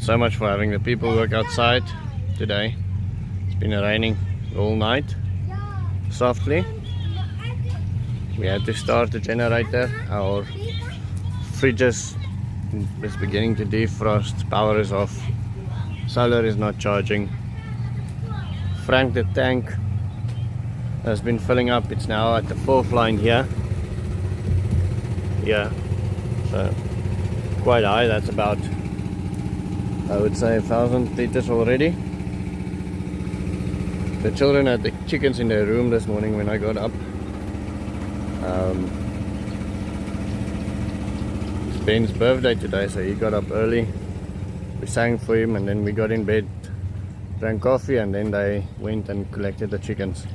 so much for having the people work outside today. It's been raining all night, softly. We had to start the generator. Our fridge is beginning to defrost. Power is off. Solar is not charging. Frank the tank has been filling up. It's now at the 4th line here. Yeah, so quite high. That's about, I would say, 1,000 liters already. The children had the chickens in their room this morning when I got up. It's Ben's birthday today, so he got up early. We sang for him and then we got in bed, drank coffee, and then they went and collected the chickens.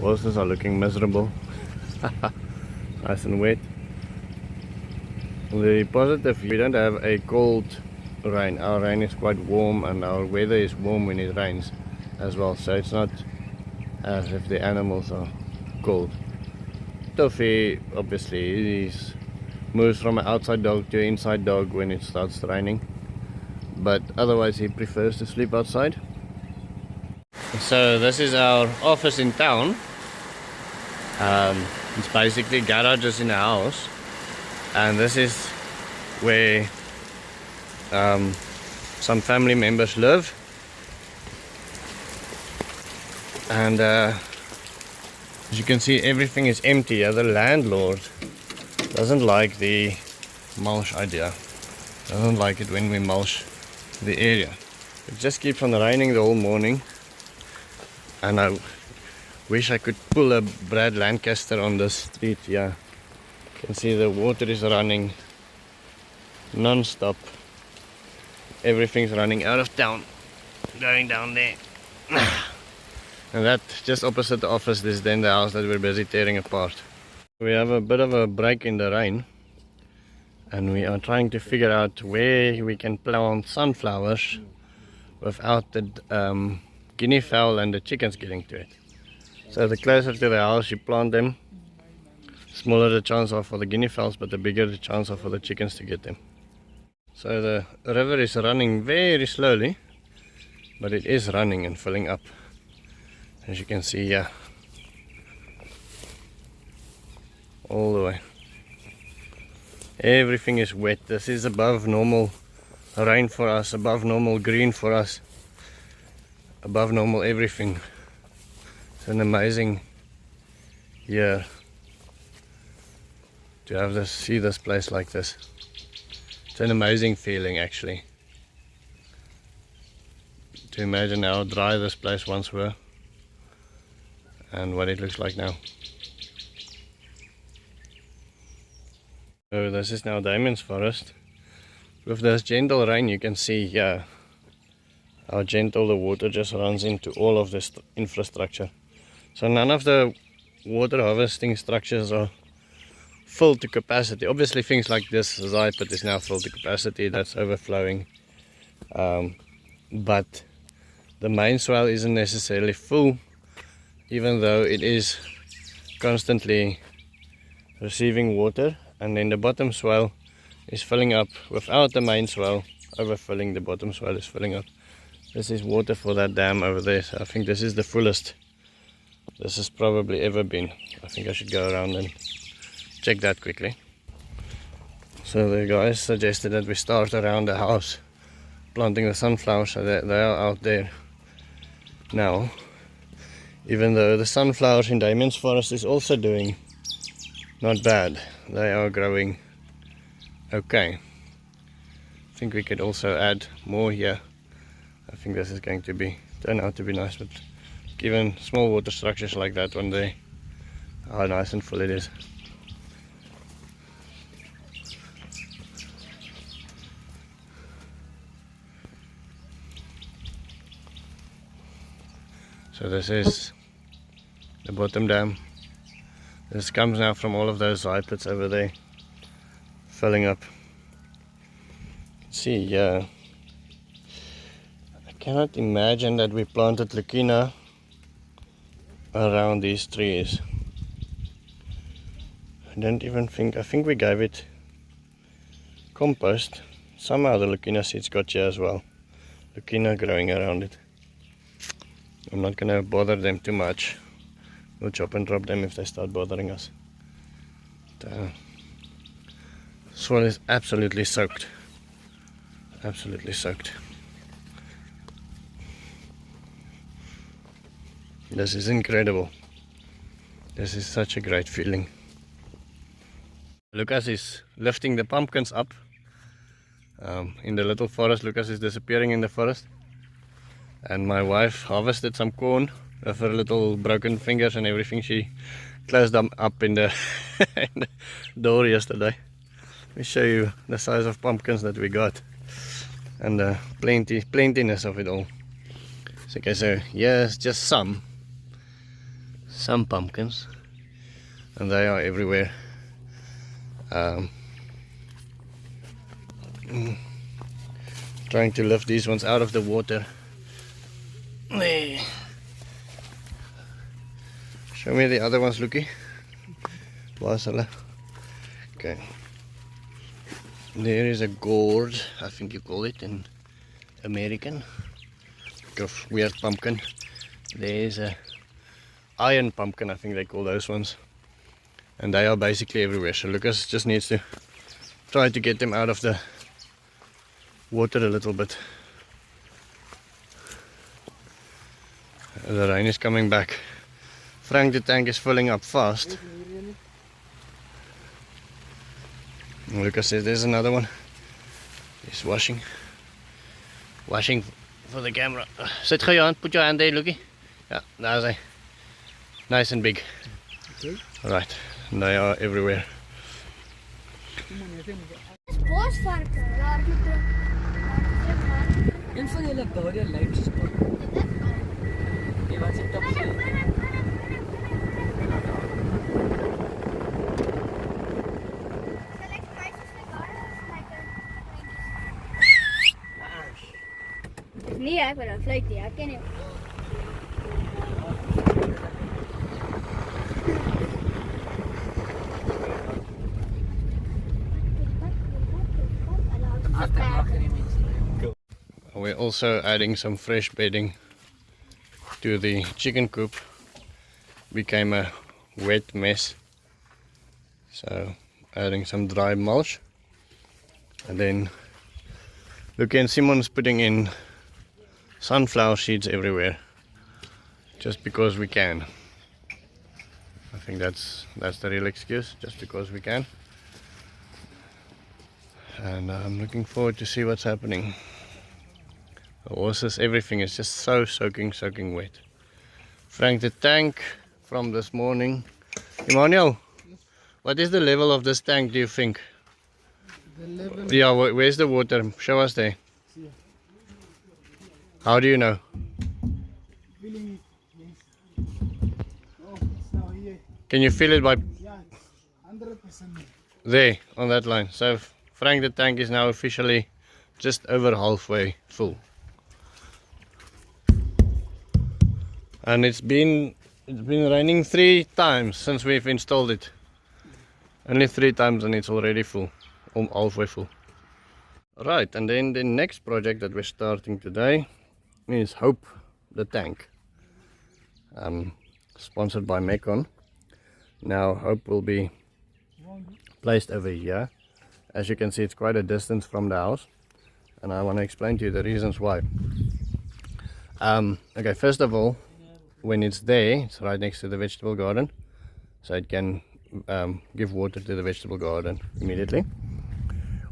Horses are looking miserable. Nice and wet. The positive, we don't have a cold rain. Our rain is quite warm and our weather is warm when it rains as well, so it's not as if the animals are cold. Toffee, obviously, he moves from an outside dog to an inside dog when it starts raining, but otherwise he prefers to sleep outside. So this is our office in town. It's basically garages in a house, and this is where some family members live. And as you can see, everything is empty. The landlord doesn't like the mulch idea, doesn't like it when we mulch the area. It just keeps on raining the whole morning, and I wish I could pull a Brad Lancaster on the street. Yeah, you can see the water is running non-stop. Everything's running out of town, going down there. And that just opposite the office is then the house that we're busy tearing apart. We have a bit of a break in the rain, and we are trying to figure out where we can plant sunflowers without the guinea fowl and the chickens getting to it. So the closer to the house you plant them, smaller the chance are for the guinea fowls, but the bigger the chance are for the chickens to get them. So the river is running very slowly, but it is running and filling up. As you can see here, all the way. Everything is wet. This is above normal rain for us, above normal green for us, above normal everything. It's an amazing year to have this, see this place like this. It's an amazing feeling, actually, to imagine how dry this place once were and what it looks like now. So this is now Damien's forest. With this gentle rain, you can see here how gentle the water just runs into all of this infrastructure. So none of the water harvesting structures are full to capacity. Obviously things like this Zaatsgieter is now full to capacity, that's overflowing. But the main swell isn't necessarily full, even though it is constantly receiving water, and then the bottom swell is filling up without the main swell overfilling. The bottom swell is filling up. This is water for that dam over there, so I think this is the fullest this has probably ever been. I think I should go around and check that quickly. So the guys suggested that we start around the house planting the sunflowers, so they are out there now. Even though the sunflowers in Damien's forest is also doing not bad, they are growing okay. I think we could also add more here. I think this is going to turn out to be nice, but given small water structures like that one day, how nice and full it is. So this is the bottom dam. This comes now from all of those Zaatsgieters over there, filling up. See, yeah. I cannot imagine that we planted Lukina around these trees. I don't even think, I think we gave it compost, Somehow the Leucaena seeds got here as well. Leucaena growing around it. I'm not gonna bother them too much. We'll chop and drop them if they start bothering us. The soil is absolutely soaked. Absolutely soaked. This is incredible. This is such a great feeling. Lucas is lifting the pumpkins up in the little forest. Lucas is disappearing in the forest. And my wife harvested some corn with her little broken fingers and everything. She closed them up in the, in the door yesterday. Let me show you the size of pumpkins that we got. And the plentiness of it all. So, okay, so here's just some pumpkins, and they are everywhere. Trying to lift these ones out of the water. Show me the other ones, Lucky. Okay. There is a gourd, I think you call it in American. Weird pumpkin. There's a iron pumpkin, I think they call those ones. And they are basically everywhere. So Lucas just needs to try to get them out of the water a little bit. The rain is coming back. Frank, the tank is filling up fast. Lucas says there's another one. He's washing for the camera. Sit your hand, put your hand there, Lucky. Yeah, there's a nice and big. Okay. Alright, they are everywhere. Nee, ek wil dan fluit nie, ek ken nie. We're also adding some fresh bedding to the chicken coop. Became a wet mess, so adding some dry mulch, and then Luke and Simon's putting in sunflower seeds everywhere, just because we can. I think that's the real excuse, just because we can. And I'm looking forward to see what's happening. The horses, everything is just so soaking wet. Frank, the tank from this morning. Emmanuel, what is the level of this tank, do you think? The level. Yeah, where's the water? Show us there. How do you know? Feeling it, yes. Oh, it's now here. Can you feel it by Yeah, 100%. there on that line? So Frank, the tank is now officially just over halfway full. And it's been raining 3 times since we've installed it. Only 3 times and it's already full, halfway full. Right, and then the next project that we're starting today is Hope the tank, sponsored by Mekon. Now Hope will be placed over here. As you can see, it's quite a distance from the house, and I want to explain to you the reasons why. Okay, first of all, when it's there, it's right next to the vegetable garden, so it can give water to the vegetable garden immediately.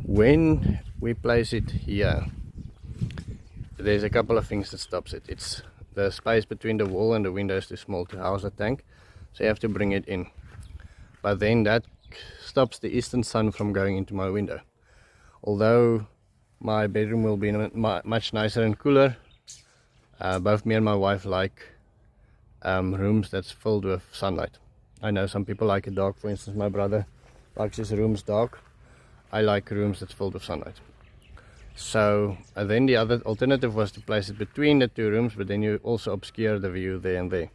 When we place it here, there's a couple of things that stops it. It's the space between the wall and the window is too small to house a tank, so you have to bring it in. But then that stops the eastern sun from going into my window. Although my bedroom will be much nicer and cooler, both me and my wife like rooms that's filled with sunlight. I know some people like it dark. For instance, my brother likes his rooms dark. I like rooms that's filled with sunlight. So then the other alternative was to place it between the 2 rooms, but then you also obscure the view there and there.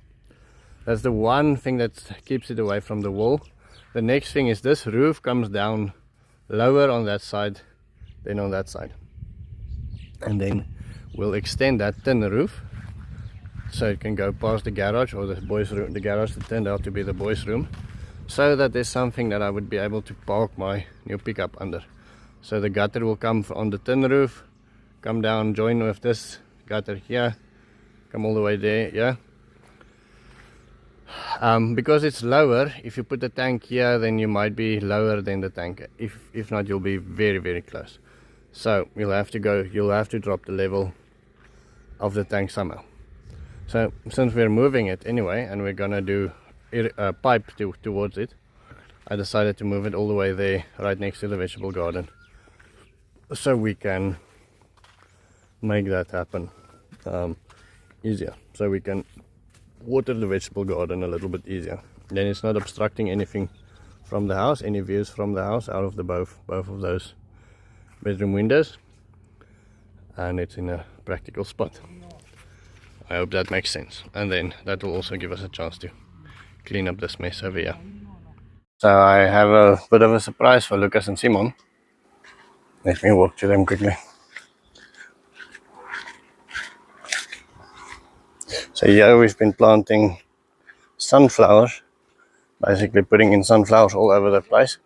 That's the one thing that keeps it away from the wall. The next thing is this roof comes down lower on that side then on that side. And then we'll extend that tin roof so it can go past the garage, or the boys' room, the garage that turned out to be the boys' room, so that there's something that I would be able to park my new pickup under. So the gutter will come on the tin roof, come down, join with this gutter here, come all the way there, yeah. Because it's lower, if you put the tank here, then you might be lower than the tank. If not, you'll be very, very close. So you'll have to drop the level of the tank somehow. So since we're moving it anyway, and we're gonna do a pipe towards it, I decided to move it all the way there, right next to the vegetable garden, so we can make that happen easier. So we can water the vegetable garden a little bit easier. Then it's not obstructing anything from the house, any views from the house out of the both of those bedroom windows, and it's in a practical spot. I hope that makes sense, and then that will also give us a chance to clean up this mess over here. So I have a bit of a surprise for Lucas and Simon. Let me walk to them quickly. So here we've been planting sunflowers, basically putting in sunflowers all over the place,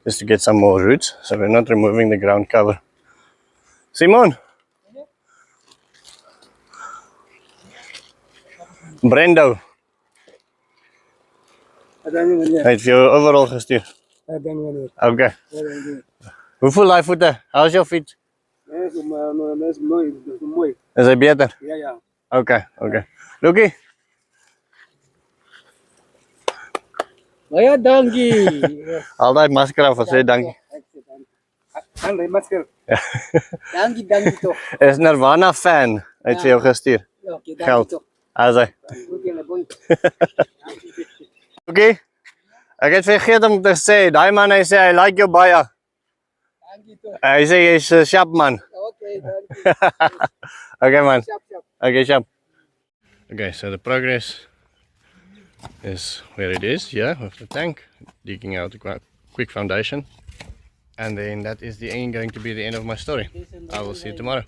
just to get some more roots, so we're not removing the ground cover. Simon! Brendo! Hij heeft je overal gestuurd. Oké. Hoeveel laaivoeten? How's your feet? Is hij beter? Ja. Oké. Lucky? Ja, dankie. Altijd masker af, zeg dankie. Andere masker. Dankie toch. Is Nirvana fan. Hij heeft vir jou gestuur. Geld. As hy. Lucky? Ek het vergeet om te sê, daai man hy sê I like jou baie. Hy sê jy's 'n sharp man. Okay man. Okay, sharp. Okay, so the progress is where it is, yeah, with the tank, digging out a quick foundation. And then that is going to be the end of my story. I will see you tomorrow.